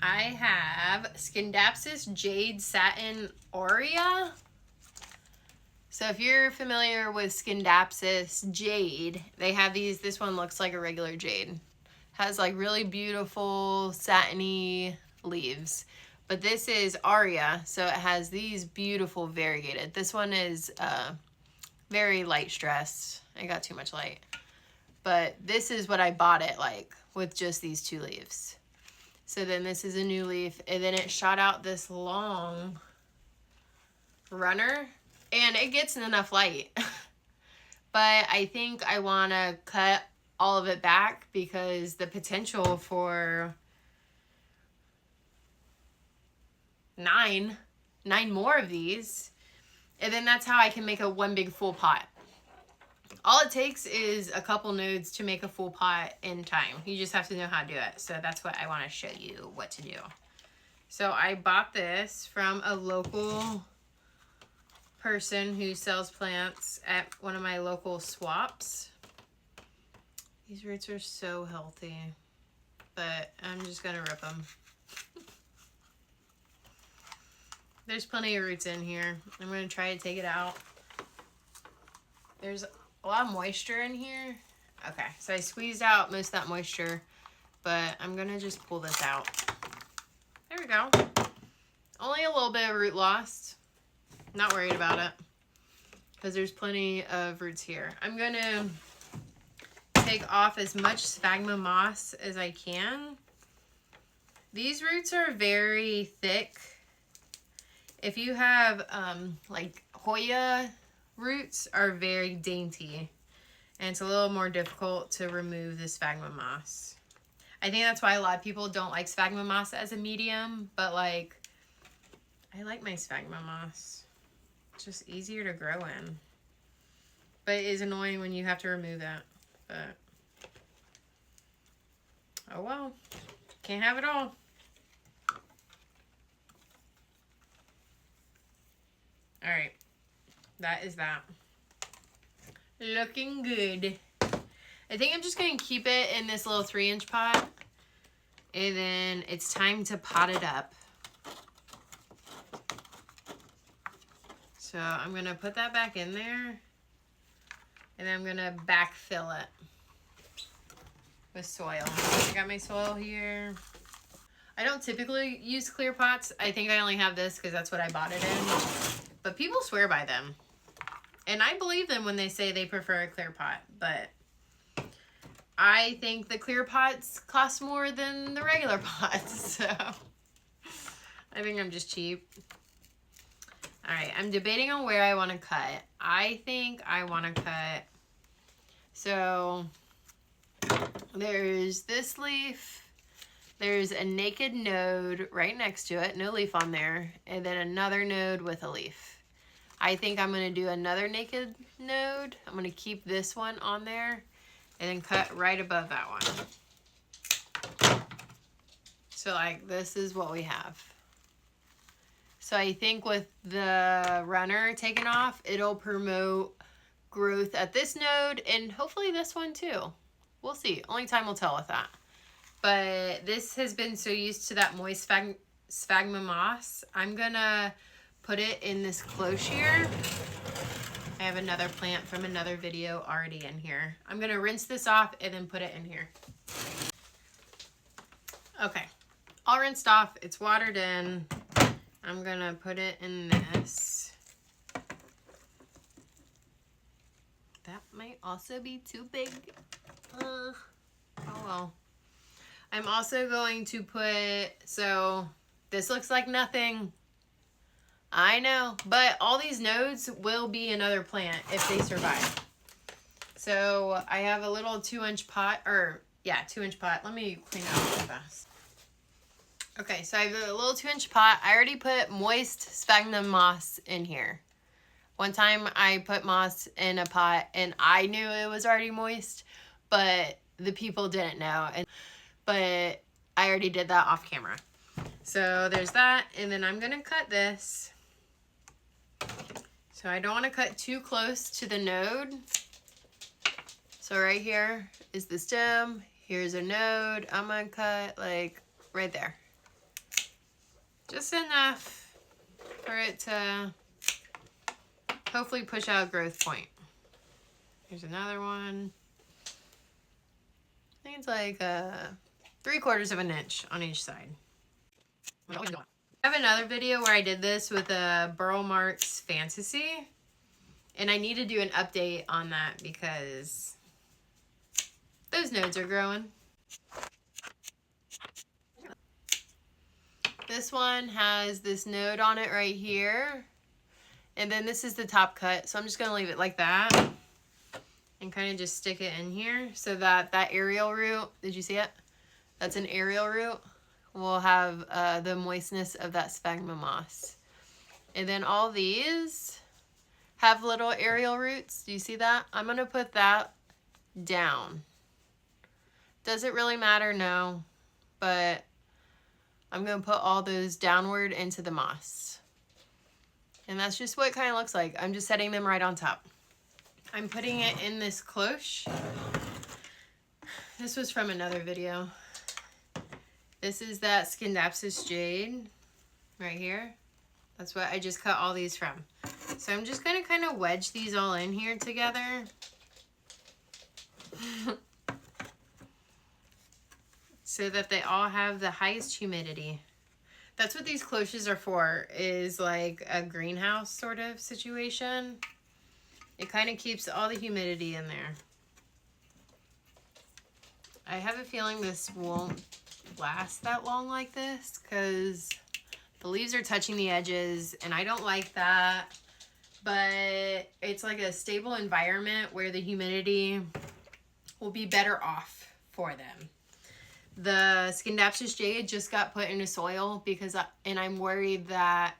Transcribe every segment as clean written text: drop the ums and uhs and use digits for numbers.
I have Scindapsus Jade Satin Aurea. So if you're familiar with Scindapsus Jade, they have these. This one looks like a regular jade. Has like really beautiful satiny leaves. But this is Aurea, so it has these beautiful variegated. This one is very light stressed. I got too much light. But this is what I bought it like, with just these 2 leaves. So then this is a new leaf, and then it shot out this long runner, and it gets enough light. But I think I want to cut all of it back because the potential for 9 more of these, and then that's how I can make a one big full pot. All it takes is a couple nodes to make a full pot in time. You just have to know how to do it. So that's what I want to show you what to do. So I bought this from a local person who sells plants at one of my local swaps. These roots are so healthy, but I'm just gonna rip them. There's plenty of roots in here. I'm gonna try to take it out. There's a lot of moisture in here. Okay, so I squeezed out most of that moisture, but I'm gonna just pull this out. There we go. Only a little bit of root lost. Not worried about it because there's plenty of roots here. I'm gonna take off as much sphagnum moss as I can. These roots are very thick. If you have like Hoya roots are very dainty, and it's a little more difficult to remove the sphagnum moss. I think that's why a lot of people don't like sphagnum moss as a medium, but like I like my sphagnum moss. It's just easier to grow in, but it is annoying when you have to remove that. But oh well, can't have it all. All right. That is that. Looking good. I think I'm just going to keep it in this little 3-inch pot. And then it's time to pot it up. So I'm going to put that back in there. And then I'm going to backfill it with soil. I got my soil here. I don't typically use clear pots. I think I only have this because that's what I bought it in. But people swear by them. And I believe them when they say they prefer a clear pot, but I think the clear pots cost more than the regular pots, so I think I'm just cheap. All right, I'm debating on where I want to cut. I think I want to cut, so there's this leaf, there's a naked node right next to it, no leaf on there, and then another node with a leaf. I think I'm going to do another naked node. I'm going to keep this one on there and then cut right above that one. So like this is what we have. So I think with the runner taken off, it'll promote growth at this node and hopefully this one too. We'll see. Only time will tell with that. But this has been so used to that moist sphagnum moss. I'm going to put it in this clochier. I have another plant from another video already in here. I'm going to rinse this off and then put it in here. Okay, all rinsed off. It's watered in. I'm going to put it in this. That might also be too big. Oh well. I'm also going to put, so this looks like nothing. I know, but all these nodes will be another plant if they survive. So I have a little 2-inch pot, or yeah, 2-inch pot. Let me clean it out real fast. Okay, so I have a little 2-inch pot. I already put moist sphagnum moss in here. One time I put moss in a pot and I knew it was already moist, but the people didn't know. But I already did that off camera. So there's that, and then I'm gonna cut this. So I don't want to cut too close to the node. So right here is the stem. Here's a node. I'm going to cut like right there. Just enough for it to hopefully push out a growth point. Here's another one. I think it's like 3/4 of an inch on each side. I have another video where I did this with a Burl Marks Fantasy. And I need to do an update on that because those nodes are growing. This one has this node on it right here. And then this is the top cut. So I'm just going to leave it like that. And kind of just stick it in here so that that aerial root, did you see it? That's an aerial root. Will have the moistness of that sphagnum moss. And then all these have little aerial roots. Do you see that? I'm going to put that down. Does it really matter? No. But I'm going to put all those downward into the moss. And that's just what it kind of looks like. I'm just setting them right on top. I'm putting it in this cloche. This was from another video. This is that Scindapsus Jade right here. That's what I just cut all these from. So I'm just going to kind of wedge these all in here together. So that they all have the highest humidity. That's what these cloches are for, is like a greenhouse sort of situation. It kind of keeps all the humidity in there. I have a feeling this won't last that long like this because the leaves are touching the edges and I don't like that. But it's like a stable environment where the humidity will be better off for them. The Scindapsus Jade just got put into soil because I'm worried that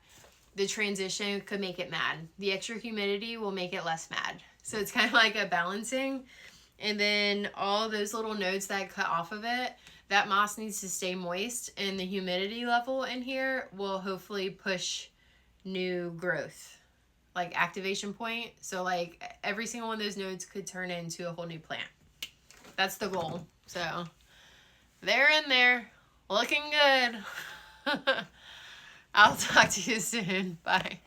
the transition could make it mad. The extra humidity will make it less mad. So it's kind of like a balancing. And then all those little nodes that cut off of it, that moss needs to stay moist, and the humidity level in here will hopefully push new growth, like activation point. So like every single one of those nodes could turn into a whole new plant. That's the goal. So they're in there, looking good. I'll talk to you soon. Bye.